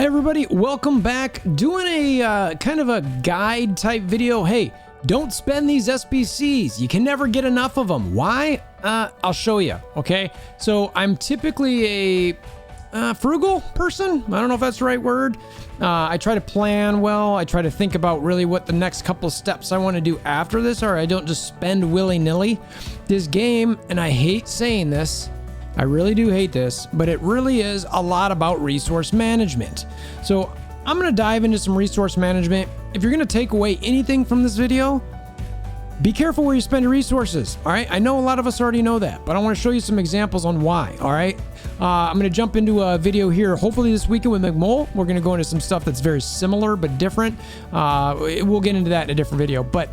Hey everybody, welcome back. Doing a kind of a guide type video. Hey, don't spend these SBCs. You can never get enough of them. Why? I'll show you, okay? So I'm typically a frugal person. I don't know if that's the right word. I try to plan well. I try to think about really what the next couple of steps I want to do after this are. I don't just spend willy-nilly. This game, and I hate saying this, I really do hate this, but it really is a lot about resource management. So I'm going to dive into some resource management. If you're going to take away anything from this video, be careful where you spend your resources. All right. I know a lot of us already know that, but I want to show you some examples on why. All right. I'm going to jump into a video here, hopefully this weekend with McMole. We're going to go into some stuff that's very similar, but different. We'll get into that in a different video. But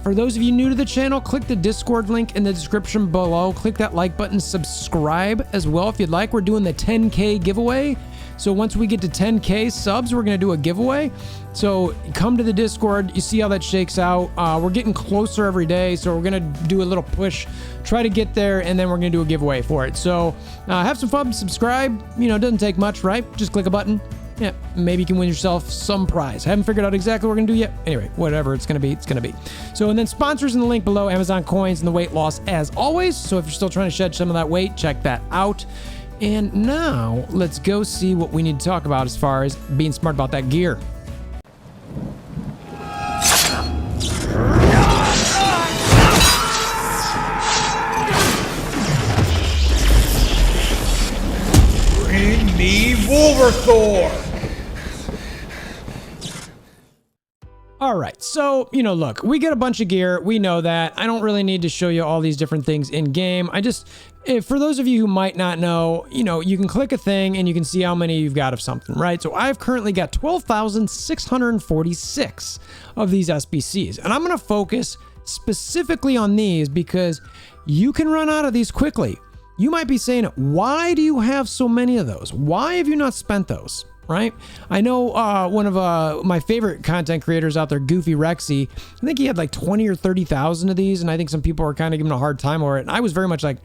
for those of you new to the channel, click the Discord link in the description below. Click that like button, subscribe as well if you'd like. We're doing the 10K giveaway. So once we get to 10K subs, we're going to do a giveaway. So come to the Discord. You see how that shakes out. We're getting closer every day. So we're going to do a little push, try to get there, and then we're going to do a giveaway for it. So have some fun, subscribe. You know, it doesn't take much, right? Just click a button. Yeah, maybe you can win yourself some prize. Haven't figured out exactly what we're going to do yet. Anyway, whatever it's going to be, it's going to be. So, and then sponsors in the link below, Amazon coins and the weight loss as always. So if you're still trying to shed some of that weight, check that out. And now let's go see what we need to talk about as far as being smart about that gear. Bring me WolverThor! All right, so, you know, look, we get a bunch of gear. We know that. I don't really need to show you all these different things in game. For those of you who might not know, you know, you can click a thing and you can see how many you've got of something, right? So I've currently got 12,646 of these SBCs, and I'm going to focus specifically on these because you can run out of these quickly. You might be saying, why do you have so many of those? Why have you not spent those? Right? I know one of my favorite content creators out there, Goofy Rexy, I think he had like 20 or 30,000 of these, and I think some people are kind of giving him a hard time over it. And I was very much like,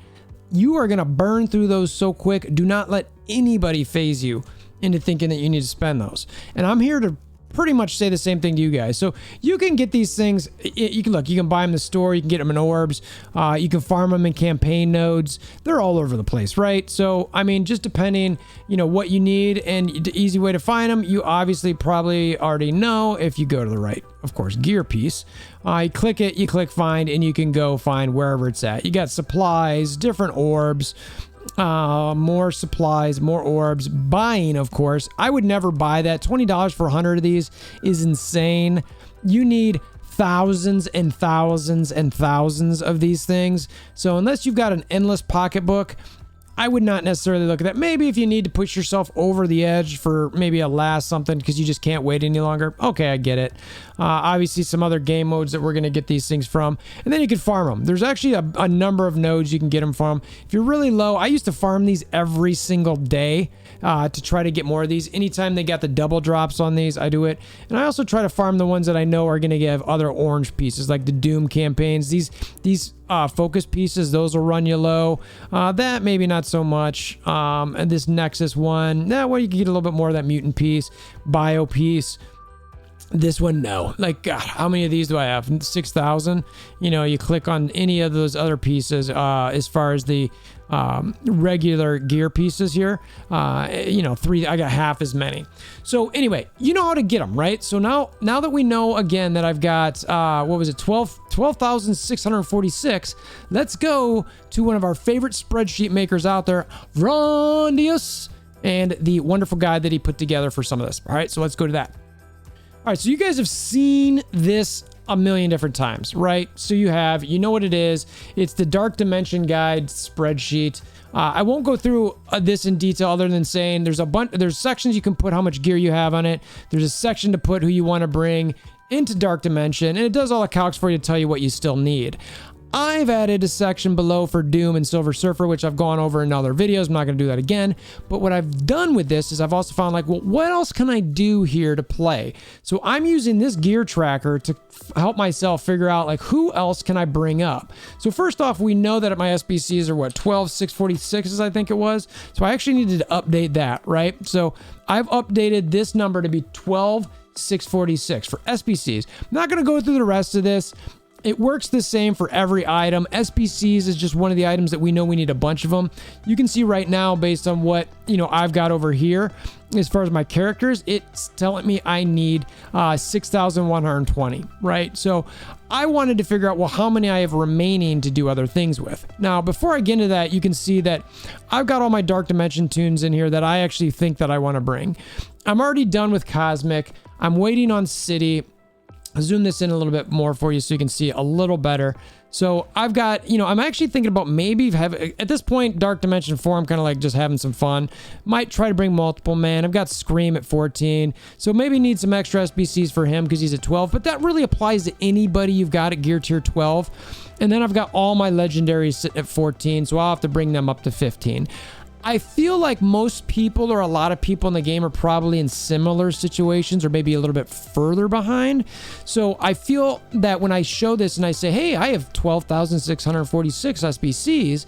you are going to burn through those so quick. Do not let anybody phase you into thinking that you need to spend those. And I'm here to pretty much say the same thing to you guys. So you can get these things. You can buy them in the store. You can get them in orbs. You can farm them in campaign nodes. They're all over the place, right? So, I mean, just depending, you know, what you need and the easy way to find them, you obviously probably already know if you go to the right, of course, gear piece. You click it, you click find, and you can go find wherever it's at. You got supplies, different orbs, more supplies, more orbs, buying, of course. I would never buy that. $20 for 100 of these is insane. You need thousands and thousands and thousands of these things. So unless you've got an endless pocketbook, I would not necessarily look at that. Maybe if you need to push yourself over the edge for maybe a last something because you just can't wait any longer. Okay, I get it. Obviously, some other game modes that we're going to get these things from. And then you can farm them. There's actually a number of nodes you can get them from. If you're really low, I used to farm these every single day to try to get more of these. Anytime they got the double drops on these, I do it. And I also try to farm the ones that I know are going to give other orange pieces, like the Doom campaigns. These focus pieces, those will run you low. That maybe not so much. And this Nexus one, well, you can get a little bit more of that mutant piece, bio piece. This one, no. Like, God, how many of these do I have? 6,000. You know, you click on any of those other pieces as far as the regular gear pieces here. You know, I got half as many. So anyway, you know how to get them, right? So now that we know again that I've got, 12,646, let's go to one of our favorite spreadsheet makers out there, Rondius, and the wonderful guide that he put together for some of this. All right, so let's go to that. All right, so you guys have seen this a million different times, right? So you know what it is. It's the Dark Dimension Guide spreadsheet. I won't go through this in detail other than saying there's sections you can put how much gear you have on it. There's a section to put who you want to bring into Dark Dimension, and it does all the calcs for you to tell you what you still need. I've added a section below for Doom and Silver Surfer, which I've gone over in other videos. I'm not going to do that again. But what I've done with this is I've also found like, well, what else can I do here to play? So I'm using this gear tracker to help myself figure out like, who else can I bring up? So first off, we know that my SBCs are what, 12,646s, I think it was. So I actually needed to update that, right? So I've updated this number to be 12,646 for SBCs. I'm not going to go through the rest of this. It works the same for every item. SBCs is just one of the items that we know we need a bunch of them. You can see right now, based on what, I've got over here, as far as my characters, it's telling me I need 6,120, right? So I wanted to figure out, well, how many I have remaining to do other things with. Now, before I get into that, you can see that I've got all my Dark Dimension tunes in here that I actually think that I want to bring. I'm already done with Cosmic. I'm waiting on City. I'll zoom this in a little bit more for you so you can see a little better. So I've got, I'm actually thinking about maybe at this point, Dark Dimension 4, I'm kind of like just having some fun. Might try to bring multiple man. I've got Scream at 14. So maybe need some extra SBCs for him because he's at 12. But that really applies to anybody you've got at gear tier 12. And then I've got all my legendaries sitting at 14. So I'll have to bring them up to 15. I feel like most people or a lot of people in the game are probably in similar situations or maybe a little bit further behind. So I feel that when I show this and I say, hey, I have 12,646 SBCs,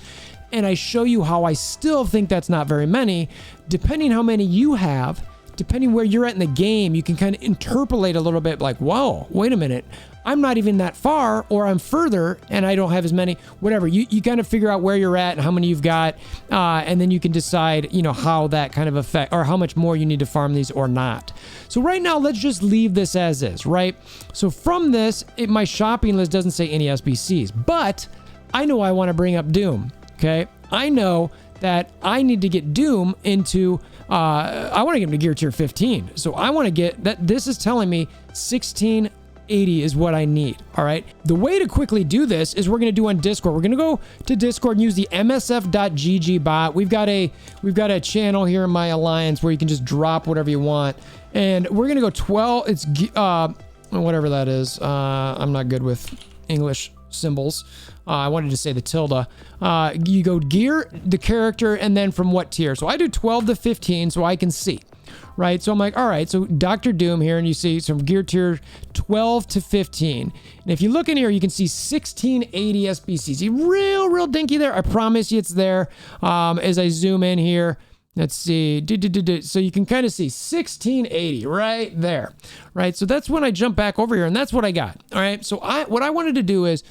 and I show you how I still think that's not very many, depending how many you have, depending where you're at in the game, you can kind of interpolate a little bit like, whoa, wait a minute. I'm not even that far, or I'm further and I don't have as many, whatever. You kind of figure out where you're at and how many you've got. And then you can decide, how that kind of affect or how much more you need to farm these or not. So right now, let's just leave this as is, right? So from this, my shopping list doesn't say any SBCs, but I know I want to bring up Doom. Okay. I know that I need to get Doom into, I want to get him to gear tier 15. So I want to get that. This is telling me 1680 is what I need. All right. The way to quickly do this is we're going to do on Discord. We're going to go to Discord and use the MSF.gg bot. We've got a channel here in my alliance where you can just drop whatever you want. And we're going to go 12. It's whatever that is. I'm not good with English symbols. I wanted to say the tilde. You go gear, the character, and then from what tier. So I do 12 to 15 so I can see. Right, so I'm like, all right, so Dr. Doom here, and you see some gear tier 12 to 15. And if you look in here, you can see 1680 SBCs. Real dinky there. I promise you it's there. As I zoom in here, let's see. So you can kind of see 1680 right there. Right, so that's when I jump back over here, and that's what I got. All right, so what I wanted to do is,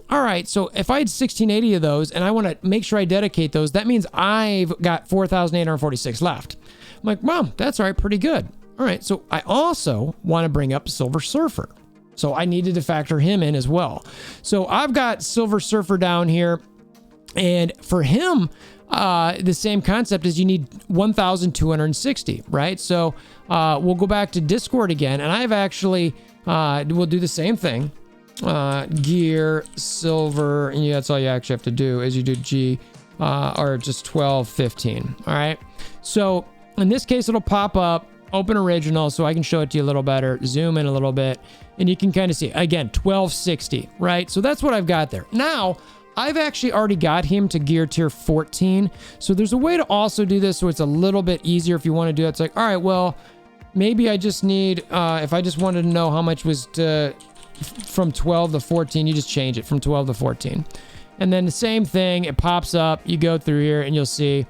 all right, so if I had 1680 of those, and I want to make sure I dedicate those, that means I've got 4,846 left. I'm like, wow, that's all right, pretty good. All right, so I also want to bring up Silver Surfer. So I needed to factor him in as well. So I've got Silver Surfer down here. And for him, the same concept is you need 1,260, right? So we'll go back to Discord again. And I've actually, we'll do the same thing. Gear, silver, and that's all you actually have to do is you do G, or just 12, 15. All right. So in this case, it'll pop up, open original, so I can show it to you a little better, zoom in a little bit, and you can kind of see, again, 1260, right? So that's what I've got there. Now, I've actually already got him to gear tier 14, so there's a way to also do this so it's a little bit easier if you want to do it. It's like, all right, well, maybe I just need, if I just wanted to know how much was from 12 to 14, you just change it from 12 to 14. And then the same thing, it pops up, you go through here, and you'll see,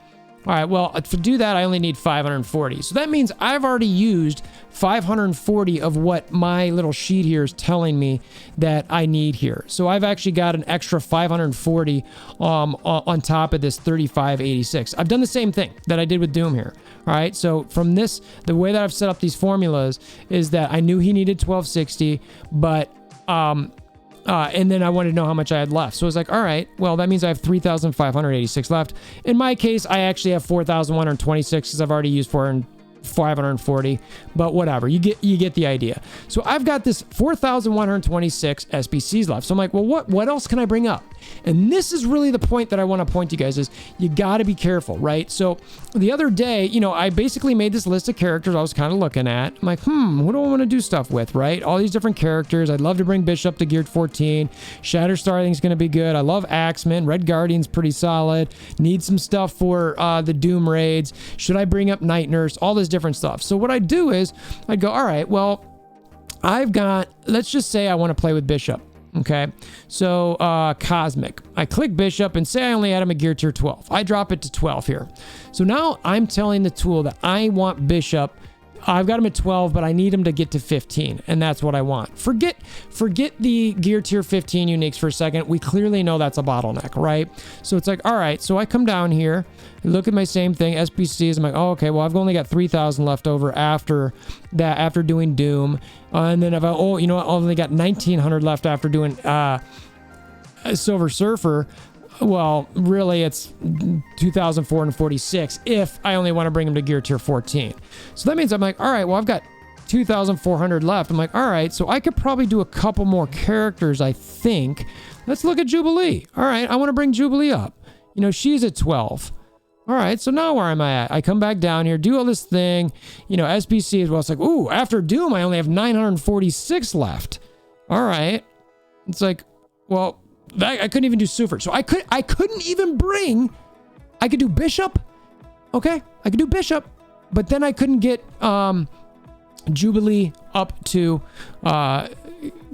all right, well, to do that, I only need 540. So that means I've already used 540 of what my little sheet here is telling me that I need here. So I've actually got an extra 540 on top of this 3586. I've done the same thing that I did with Doom here. All right, so from this, the way that I've set up these formulas is that I knew he needed 1260, but and then I wanted to know how much I had left. So I was like, all right, well, that means I have 3,586 left. In my case, I actually have 4,126 because I've already used 540, but whatever, you get the idea. So I've got this 4,126 SBCs left. So I'm like, well, what else can I bring up? And this is really the point that I want to point to you guys is you got to be careful, right? So the other day, you know, I basically made this list of characters I was kind of looking at. I'm like, who do I want to do stuff with, right? All these different characters. I'd love to bring Bishop to geared 14. Shatterstar I think is going to be good. I love Axeman. Red Guardian's pretty solid. Need some stuff for the Doom raids. Should I bring up Night Nurse? All this different stuff. So what I'd do is I'd go, all right, well, I've got, let's just say I want to play with Bishop. Okay, so Cosmic. I click Bishop and say I only had him at gear tier 12. I drop it to 12 here. So now I'm telling the tool that I want Bishop. I've got him at 12, but I need him to get to 15, and that's what I want. Forget the gear tier 15 uniques for a second. We clearly know that's a bottleneck, right? So it's like, all right, so I come down here, look at my same thing, SBCs. I'm like, oh, okay, well, I've only got 3,000 left over after that, after doing Doom. And then I've, oh, you know what, I've only got 1,900 left after doing Silver Surfer. Well, really, it's 2,446 if I only want to bring him to gear tier 14. So that means I'm like, all right, well, I've got 2,400 left. I'm like, all right, so I could probably do a couple more characters, I think. Let's look at Jubilee. All right, I want to bring Jubilee up. You know, she's at 12. All right, so now where am I at? I come back down here, do all this thing, you know, SBC as well. It's like, ooh, after Doom, I only have 946 left. All right. It's like, well, I couldn't even do Super. So I couldn't even bring, I could do Bishop. Okay, I could do Bishop, but then I couldn't get Jubilee up to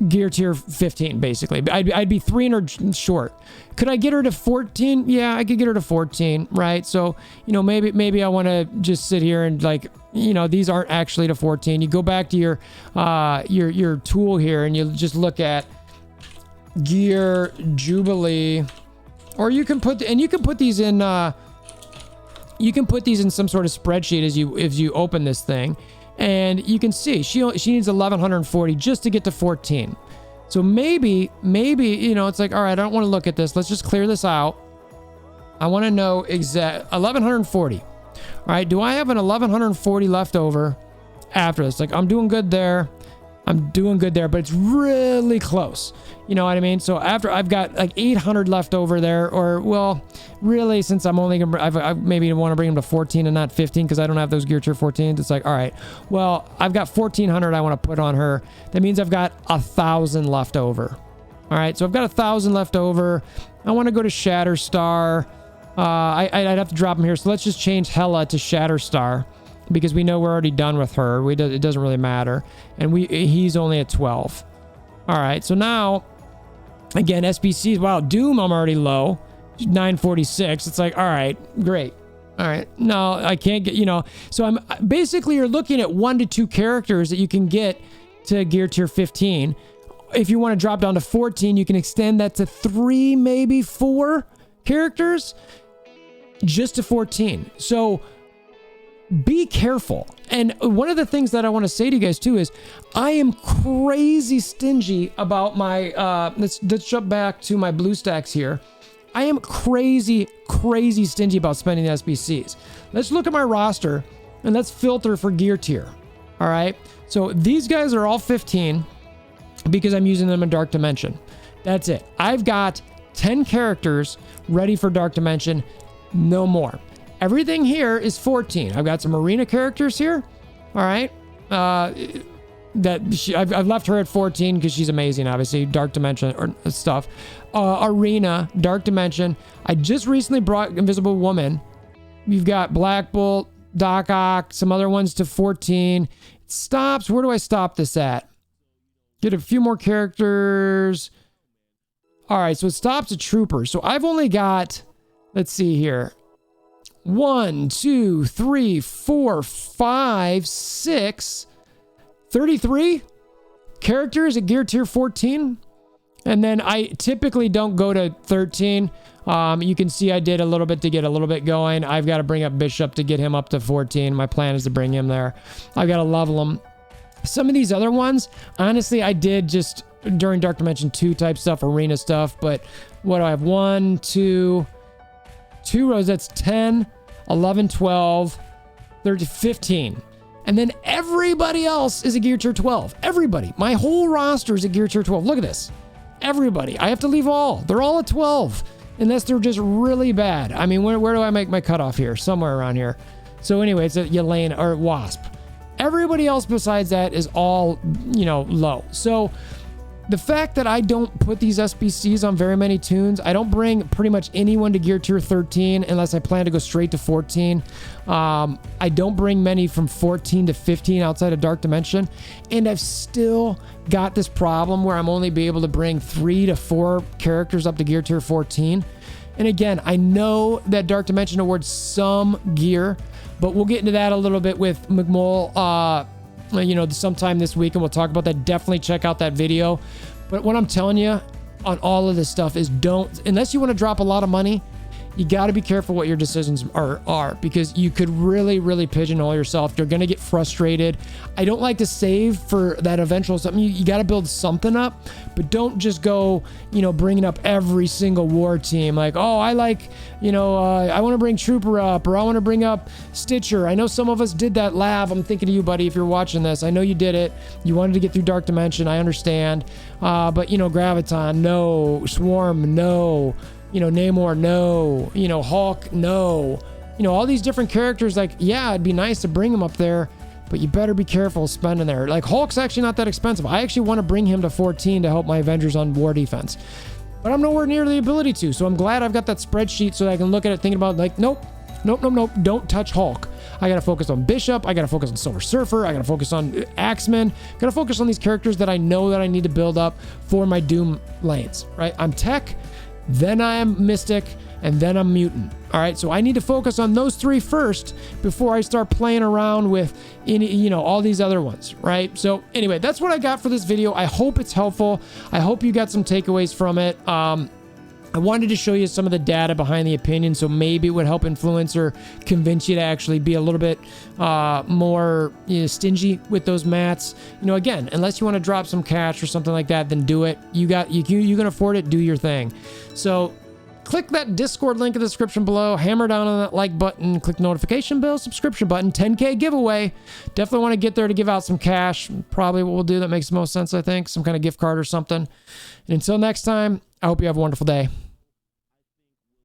gear tier 15, basically. I'd be 300 short. Could I get her to 14? Yeah, I could get her to 14, right? So, you know, maybe I want to just sit here and, like, you know, these aren't actually to 14. You go back to your tool here and you just look at gear Jubilee, or you can put these in some sort of spreadsheet as you open this thing, and you can see she needs 1,140 just to get to 14. So maybe you know, it's like, all right, I don't want to look at this, let's just clear this out. I want to know exact 1,140. All right, do I have an 1,140 left over after this? Like, I'm doing good there, but it's really close. You know what I mean? So after I've got like 800 left over there, or, well, really, since I'm only gonna, I maybe want to bring them to 14 and not 15 because I don't have those gear tier 14s. It's like, all right, well, I've got 1,400 I want to put on her. That means I've got 1,000 left over. All right, so I've got 1,000 left over. I want to go to Shatterstar. I'd have to drop him here. So let's just change Hela to Shatterstar, because we know we're already done with her. It doesn't really matter. And he's only at 12. All right, so now, again, SBCs, wow, Doom, I'm already low, 946. It's like, all right, great. All right, no, I can't get, you know, so I'm basically, you're looking at 1 to 2 characters that you can get to gear tier 15. If you want to drop down to 14, you can extend that to 3, maybe 4 characters just to 14. So be careful. And one of the things that I want to say to you guys too is I am crazy stingy about my let's jump back to my BlueStacks here. I am crazy stingy about spending the SBCs. Let's look at my roster and let's filter for gear tier. All right, so these guys are all 15 because I'm using them in Dark Dimension. That's it. I've got 10 characters ready for Dark Dimension, no more. Everything here is 14. I've got some arena characters here. All right. I've left her at 14 because she's amazing, obviously. Dark Dimension or stuff. Arena, Dark Dimension. I just recently brought Invisible Woman. You've got Black Bolt, Doc Ock, some other ones to 14. It stops. Where do I stop this at? Get a few more characters. All right. So it stops at Trooper. So I've only got, let's see here. 1, 2, 3, 4, 5, 6, 33 characters at gear tier 14. And then I typically don't go to 13. You can see I did a little bit to get a little bit going. I've got to bring up Bishop to get him up to 14. My plan is to bring him there. I've got to level him. Some of these other ones, honestly, I did just during Dark Dimension 2 type stuff, arena stuff. But what do I have? 1, 2 rows. That's 10, 11, 12, 13, 15. And then everybody else is a gear tier 12. Everybody. My whole roster is a gear tier 12. Look at this. everybody. I have to leave all. They're all at 12 unless they're just really bad. I mean, where do I make my cutoff here? Somewhere around here. So anyway, it's a Yelena or Wasp. Everybody else besides that is all, low. So the fact that I don't put these SBCs on very many tunes, I don't bring pretty much anyone to gear tier 13 unless I plan to go straight to 14. I don't bring many from 14 to 15 outside of Dark Dimension. And I've still got this problem where I'm only be able to bring 3 to 4 characters up to gear tier 14. And again, I know that Dark Dimension awards some gear, but we'll get into that a little bit with McMull, sometime this week, and we'll talk about that. Definitely check out that video. But what I'm telling you on all of this stuff is unless you want to drop a lot of money, you got to be careful what your decisions are, because you could really, really pigeonhole yourself. You're going to get frustrated. I don't like to save for that eventual something. You got to build something up, but don't just go, bringing up every single war team. Like, oh, I like, I want to bring Trooper up, or I want to bring up Stitcher. I know some of us did that. Lav, I'm thinking of you, buddy, if you're watching this. I know you did it. You wanted to get through Dark Dimension. I understand. But, Graviton, no. Swarm, no. Namor, no. Hulk, no. All these different characters, like, yeah, it'd be nice to bring them up there, but you better be careful spending there. Like, Hulk's actually not that expensive. I actually want to bring him to 14 to help my Avengers on war defense, but I'm nowhere near the ability to. So I'm glad I've got that spreadsheet so that I can look at it thinking about, like, nope, don't touch Hulk. I got to focus on Bishop. I got to focus on Silver Surfer. I got to focus on Axeman. Got to focus on these characters that I know that I need to build up for my Doom lanes, right? I'm Tech, then I am Mystic, and then I'm Mutant. All right, so I need to focus on those 3 first before I start playing around with all these other ones, right? So anyway, that's what I got for this video. I hope it's helpful. I hope you got some takeaways from it. I wanted to show you some of the data behind the opinion, so maybe it would help influence or convince you to actually be a little bit more stingy with those mats. Again, unless you want to drop some cash or something like that, then do it. You can afford it. Do your thing. So click that Discord link in the description below. Hammer down on that like button. Click notification bell, subscription button. 10K giveaway. Definitely want to get there to give out some cash. Probably what we'll do that makes the most sense, I think. Some kind of gift card or something. And until next time, I hope you have a wonderful day.